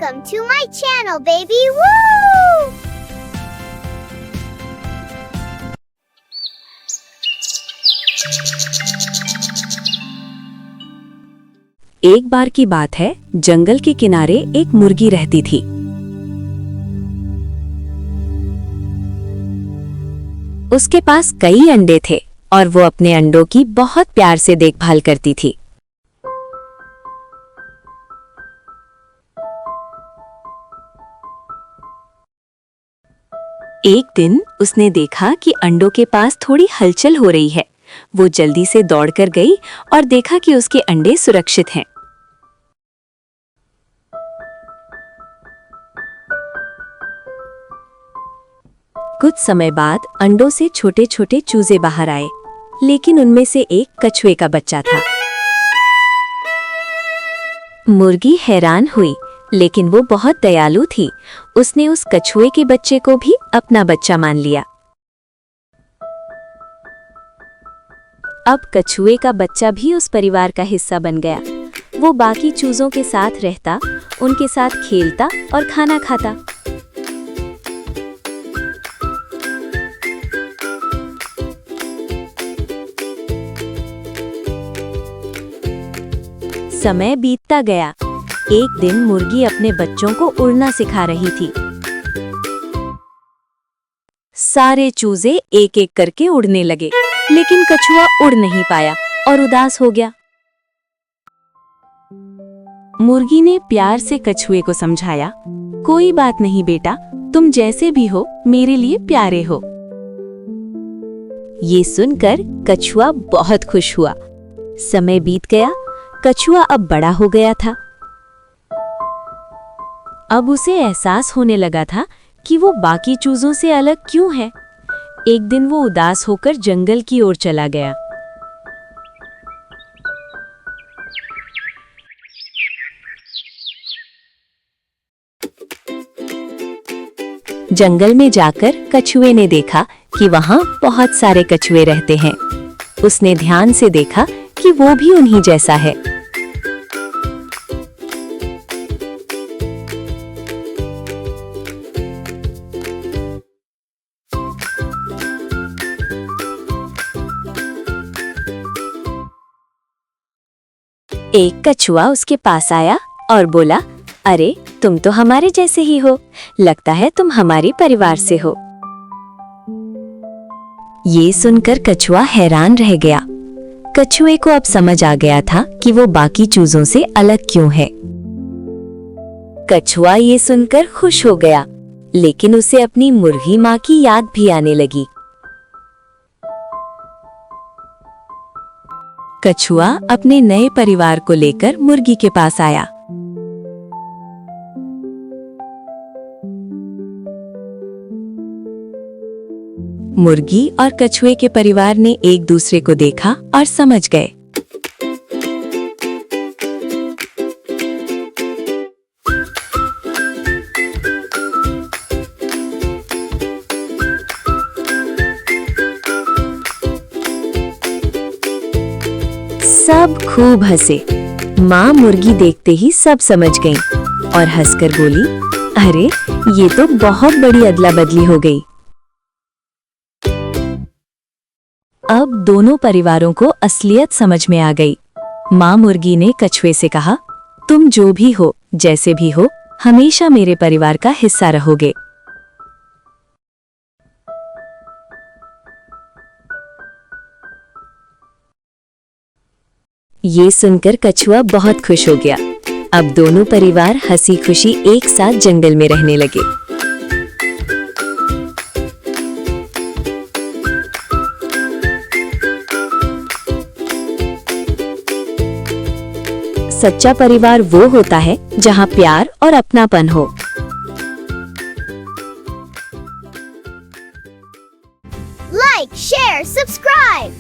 Welcome to my channel, baby. Woo! एक बार की बात है, जंगल के किनारे एक मुर्गी रहती थी। उसके पास कई अंडे थे और वो अपने अंडों की बहुत प्यार से देखभाल करती थी। एक दिन उसने देखा कि अंडों के पास थोड़ी हलचल हो रही है। वो जल्दी से दौड़कर गई और देखा कि उसके अंडे सुरक्षित हैं। कुछ समय बाद अंडों से छोटे छोटे चूजे बाहर आए, लेकिन उनमें से एक कछुए का बच्चा था। मुर्गी हैरान हुई, लेकिन वो बहुत दयालु थी। उसने उस कछुए के बच्चे को भी अपना बच्चा मान लिया। अब कछुए का बच्चा भी उस परिवार का हिस्सा बन गया। वो बाकी चूजों के साथ रहता, उनके साथ खेलता और खाना खाता। समय बीतता गया। एक दिन मुर्गी अपने बच्चों को उड़ना सिखा रही थी। सारे चूजे एक एक करके उड़ने लगे, लेकिन कछुआ उड़ नहीं पाया और उदास हो गया। मुर्गी ने प्यार से कछुए को समझाया, कोई बात नहीं बेटा, तुम जैसे भी हो मेरे लिए प्यारे हो। ये सुनकर कछुआ बहुत खुश हुआ। समय बीत गया। कछुआ अब बड़ा हो गया था। अब उसे एहसास होने लगा था कि वो बाकी चूजों से अलग क्यों है। एक दिन वो उदास होकर जंगल की ओर चला गया। जंगल में जाकर कछुए ने देखा कि वहां बहुत सारे कछुए रहते हैं। उसने ध्यान से देखा कि वो भी उन्हीं जैसा है। एक कछुआ उसके पास आया और बोला, अरे तुम तो हमारे जैसे ही हो, लगता है तुम हमारे परिवार से हो। ये सुनकर कछुआ हैरान रह गया। कछुए को अब समझ आ गया था कि वो बाकी चूजों से अलग क्यों है। कछुआ ये सुनकर खुश हो गया, लेकिन उसे अपनी मुर्गी माँ की याद भी आने लगी। कछुआ अपने नए परिवार को लेकर मुर्गी के पास आया। मुर्गी और कछुए के परिवार ने एक दूसरे को देखा और समझ गए। सब खूब हंसे। माँ मुर्गी देखते ही सब समझ गईं और हंसकर बोली, अरे ये तो बहुत बड़ी अदला बदली हो गई। अब दोनों परिवारों को असलियत समझ में आ गई। माँ मुर्गी ने कछुए से कहा, तुम जो भी हो, जैसे भी हो, हमेशा मेरे परिवार का हिस्सा रहोगे। ये सुनकर कछुआ बहुत खुश हो गया। अब दोनों परिवार हंसी खुशी एक साथ जंगल में रहने लगे। सच्चा परिवार वो होता है जहाँ प्यार और अपनापन हो। Like, share, subscribe.